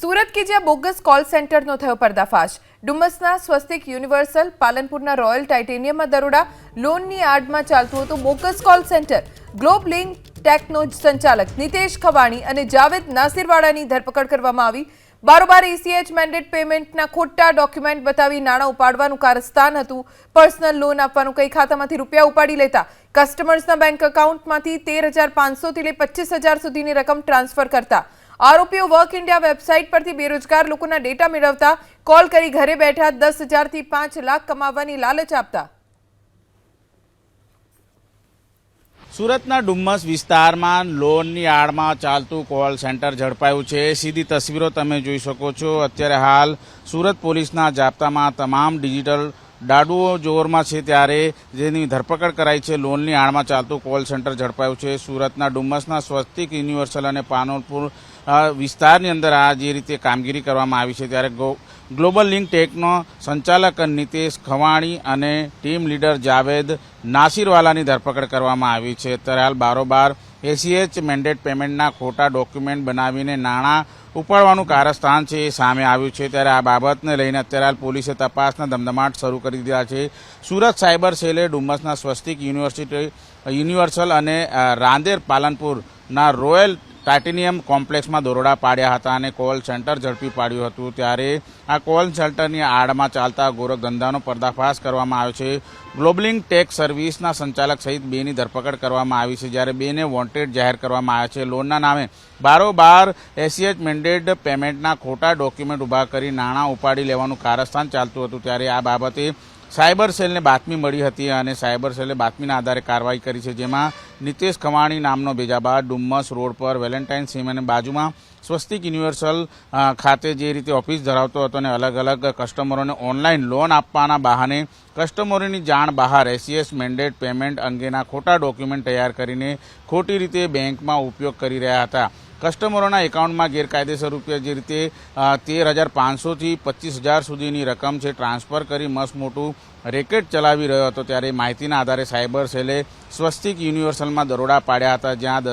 सूरत के ज्यां bogus call सेंटरનો થયો પર્દાફાશ। ડુમસના સ્વસ્તિક યુનિવર્સલ, પાલનપુરના રોયલ ટાઇટેનિયમમાં દરોડા। લોનની આડમાં ચાલતું હતું bogus call centre. Globe link techno સંચાલક નિતેશ ખવાણી અને જાવેદ નાસિરવાડાની ધરપકડ કરવામાં આવી। બારોબાર ECH મેન્ડેટ પેમેન્ટના ખોટા ડોક્યુમેન્ટ બતાવી નાણાં ઉપાડવાનું કારસ્તાન હતું। પર્સનલ લોન આપવાનું કઈ ખાતામાંથી રૂપિયા ઉપાડી લેતા કસ્ટમર્સના બેંક એકાઉન્ટમાંથી 13,500 થી લઈ 25,000 સુધીની રકમ ટ્રાન્સફર કરતા। आरोपीओ वर्क इंडिया वेबसाइट पर बेरोजगार लोकोना डेटा मेळवता कॉल करी घरे बैठा 10,000 થી 5 लाख कमावानी लालच आपता। સુરતના ડુમ્મસ વિસ્તારમાં લોનની આડમાં ચાલતું કોલ સેન્ટર ઝડપાયું છે। સીધી તસવીરો તમે જોઈ શકો છો। અત્યારે હાલ સુરત પોલીસના જાપ્તામાં તમામ ડિજિટલ દાડુઓ જોરમાં છે, ત્યારે જેની ધરપકડ કરાઈ છે। લોનની આડમાં ચાલતું કોલ સેન્ટર ઝડપાયું છે। સુરતના ડુમ્મસના સ્વસ્તિક યુનિવર્સલ અને પાલનપુર વિસ્તારની અંદર આ જે રીતે કામગીરી કરવામાં આવી છે, ત્યારે ગ્લોબલ લિંક ટેકનો સંચાલક નિતેશ ખવાણી અને ટીમ લીડર જાવેદ નાસિરવાલાની ધરપકડ કરવામાં આવી છે। અત્યારે હાલ બારોબાર ECH મેન્ડેટ પેમેન્ટના ખોટા ડોક્યુમેન્ટ બનાવીને નાણાં ઉપાડવાનું કારસ્તાન છે એ સામે આવ્યું છે। ત્યારે આ બાબતને લઈને અત્યારે હાલ પોલીસે તપાસના ધમધમાટ શરૂ કરી દીધા છે। સુરત સાયબર સેલે ડુમ્મસના સ્વસ્તિક યુનિવર્સલ અને રાંદેર પાલનપુરના રોયલ ટાઇટેનિયમ કોમ્પ્લેક્સમાં દરોડા પાડ્યા હતા અને કોલ સેન્ટર ઝડપી પાડ્યું હતું। ત્યારે આ કોલ સેન્ટરની આડમાં ચાલતા ગોરખધંધાનો પર્દાફાશ કરવામાં આવ્યો છે। ગ્લોબલિંગ ટેક સર્વિસના સંચાલક સહિત બેની ધરપકડ કરવામાં આવી છે, જ્યારે બેને વોન્ટેડ જાહેર કરવામાં આવ્યા છે। લોનના નામે બારોબાર ECH મેન્ડેટ પેમેન્ટના ખોટા ડોક્યુમેન્ટ ઉભા કરી નાણાં ઉપાડી લેવાનું કારસ્તાન ચાલતું હતું। ત્યારે આ બાબતે સાયબર સેલને બાતમી મળી હતી અને સાયબર સેલે બાતમીના આધારે કાર્યવાહી કરી છે, જેમાં નિતેશ ખવાણી નામનો ભેજાબાદ ડુમ્મસ રોડ પર વેલેન્ટાઇન સિનેમાની બાજુમાં સ્વસ્તિક યુનિવર્સલ ખાતે જે રીતે ઓફિસ ધરાવતો હતો અને અલગ અલગ કસ્ટમરોને ઓનલાઈન લોન આપવાના બહાને કસ્ટમરોની જાણ બહાર ECH મેન્ડેટ પેમેન્ટ અંગેના ખોટા ડોક્યુમેન્ટ તૈયાર કરીને ખોટી રીતે બેંકમાં ઉપયોગ કરી રહ્યા હતા। કસ્ટમરોના એકાઉન્ટમાં ગેરકાયદેસર રૂપિયા જે રીતે 13,500 થી 25,000 સુધીની રકમ છે ટ્રાન્સફર કરી મસ્ત મોટું રેકેટ ચલાવી રહ્યો હતો। ત્યારે માહિતીના આધારે સાયબર સેલે સ્વસ્તિક યુનિવર્સલમાં દરોડા પાડ્યા હતા, જ્યાં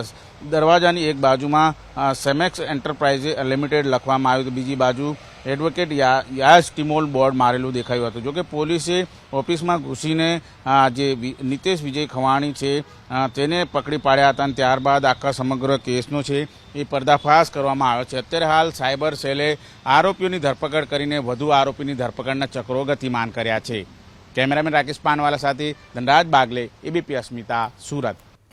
દરવાજાની એક બાજુમાં સેમેક્સ એન્ટરપ્રાઇઝ લિમિટેડ લખવામાં આવ્યું હતું, બીજી બાજુ એડવોકેટ યાસ ટિમોલ બોર્ડ મારેલું દેખાયું હતું। જોકે પોલીસે ઓફિસમાં ઘૂસીને જે નિતેશ વિજય ખવાણી છે તેને પકડી પાડ્યા હતા અને ત્યારબાદ આખા સમગ્ર કેસનો છે એ પર્દાફાશ કરવામાં આવ્યો છે। અત્યારે હાલ સાયબર સેલે આરોપીઓની ધરપકડ કરીને વધુ આરોપીની ધરપકડના ચક્રો ગતિમાન કર્યા છે। કેમેરામેન રાકેશ પાનવાલા સાથે ધનરાજ બાગલે, ABP અસ્મિતા, સુરત।